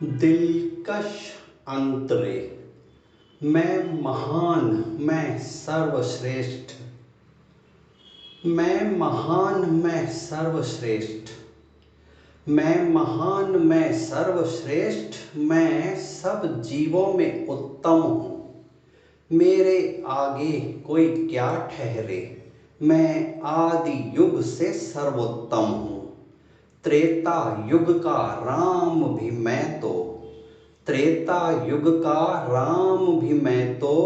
दिलकश अंतरे। मैं महान, मैं सर्वश्रेष्ठ। मैं महान, मैं सर्वश्रेष्ठ। मैं महान, मैं सर्वश्रेष्ठ। मैं सब जीवों में उत्तम हूँ। मेरे आगे कोई क्या ठहरे। मैं आदि युग से सर्वोत्तम हूँ। त्रेता युग का राम भी मैं तो। त्रेता युग का राम भी मैं तो।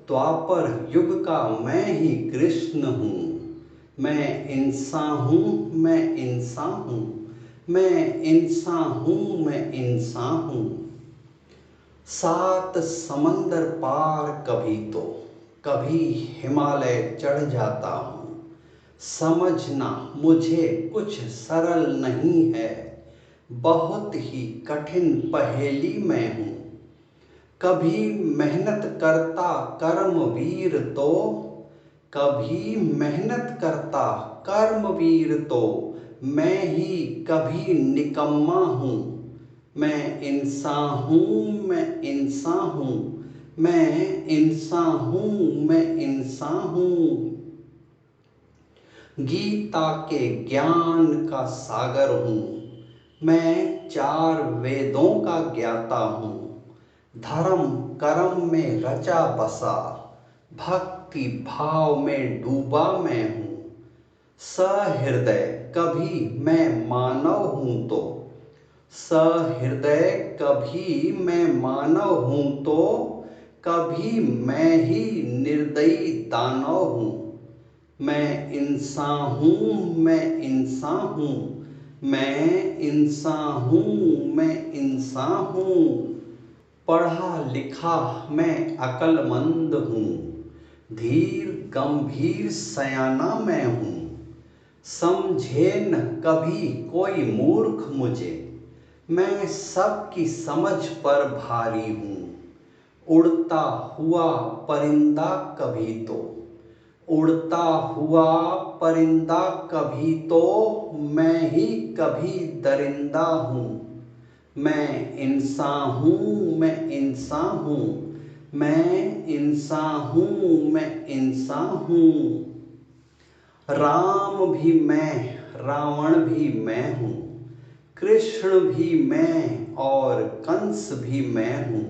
द्वापर युग का मैं ही कृष्ण हूँ। मैं इंसान हूँ, मैं इंसान हूँ। मैं इंसान हूँ, मैं इंसान हूँ। सात समंदर पार कभी तो, कभी हिमालय चढ़ जाता हूँ। समझना मुझे कुछ सरल नहीं है, बहुत ही कठिन पहेली मैं हूँ। कभी मेहनत करता कर्मवीर तो, कभी मेहनत करता कर्मवीर तो, मैं ही कभी निकम्मा हूँ। मैं इंसान हूँ, मैं इंसान हूँ। मैं इंसान हूँ, मैं इंसान हूँ। गीता के ज्ञान का सागर हूँ। मैं चार वेदों का ज्ञाता हूँ। धर्म कर्म में रचा बसा, भक्ति भाव में डूबा मैं हूँ। सहृदय कभी मैं मानव हूँ तो, सहृदय कभी मैं मानव हूँ तो, कभी मैं ही निर्दयी दानव हूँ। मैं इंसान हूँ, मैं इंसान हूँ। मैं इंसान हूँ, मैं इंसान हूँ। पढ़ा लिखा मैं अक्लमंद हूँ। धीर गंभीर सयाना मैं हूँ। समझे न कभी कोई मूर्ख मुझे, मैं सबकी समझ पर भारी हूँ। उड़ता हुआ परिंदा कभी तो, उड़ता हुआ परिंदा कभी तो, मैं ही कभी दरिंदा हूँ। मैं इंसान हूँ, मैं इंसान हूँ। मैं इंसान हूँ, मैं इंसान हूँ। राम भी मैं, रावण भी मैं हूँ। कृष्ण भी मैं और कंस भी मैं हूँ।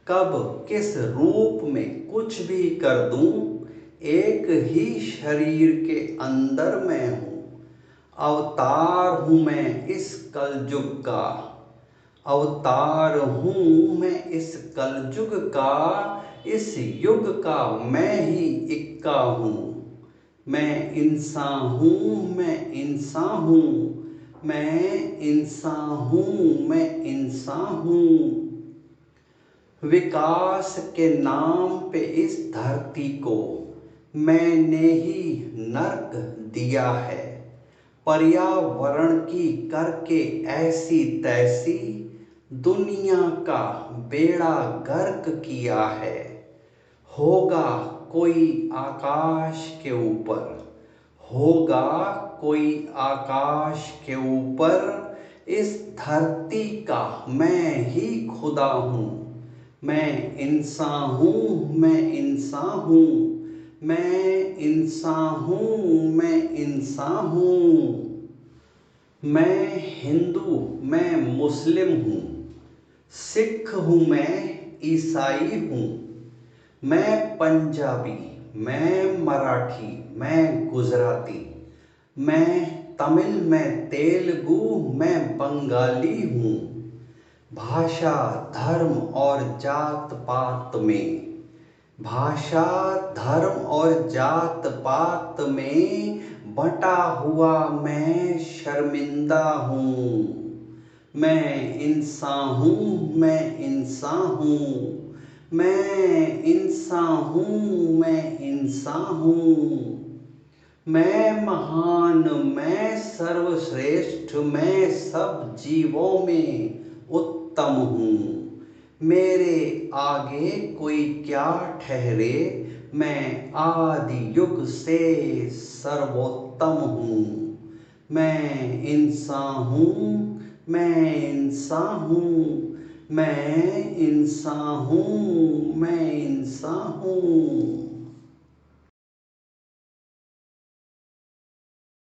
कब किस रूप में कुछ भी कर दूं, एक ही शरीर के अंदर मैं हूँ। अवतार हूँ मैं इस कलयुग का, अवतार हूँ मैं इस कलयुग का। इस युग का मैं ही इक्का हूँ। मैं इंसान हूँ, मैं इंसान हूँ। मैं इंसान हूँ, मैं इंसान हूँ। विकास के नाम पे इस धरती को मैंने ही नर्क दिया है। पर्यावरण की करके ऐसी तैसी दुनिया का बेड़ा गर्क किया है। होगा कोई आकाश के ऊपर, होगा कोई आकाश के ऊपर। इस धरती का मैं ही खुदा हूँ। मैं इंसान हूँ, मैं इंसान हूँ। मैं इंसान हूँ, मैं इंसान हूँ। मैं हिंदू, मैं मुस्लिम हूँ। सिख हूँ, मैं ईसाई हूँ। मैं पंजाबी, मैं मराठी, मैं गुजराती। मैं तमिल, मैं तेलुगु, मैं बंगाली हूँ। भाषा धर्म और जात पात में, भाषा धर्म और जात पात में बटा हुआ मैं शर्मिंदा हूँ। मैं इंसान हूँ, मैं इंसान हूँ। मैं इंसान हूँ, मैं इंसान हूँ। मैं महान, मैं सर्वश्रेष्ठ। मैं सब जीवों में उत्तम हूँ। मेरे आगे कोई क्या ठहरे। मैं आदि युग से सर्वोत्तम हूँ। मैं इंसान हूँ, मैं इंसान हूँ, मैं इंसान हूँ, मैं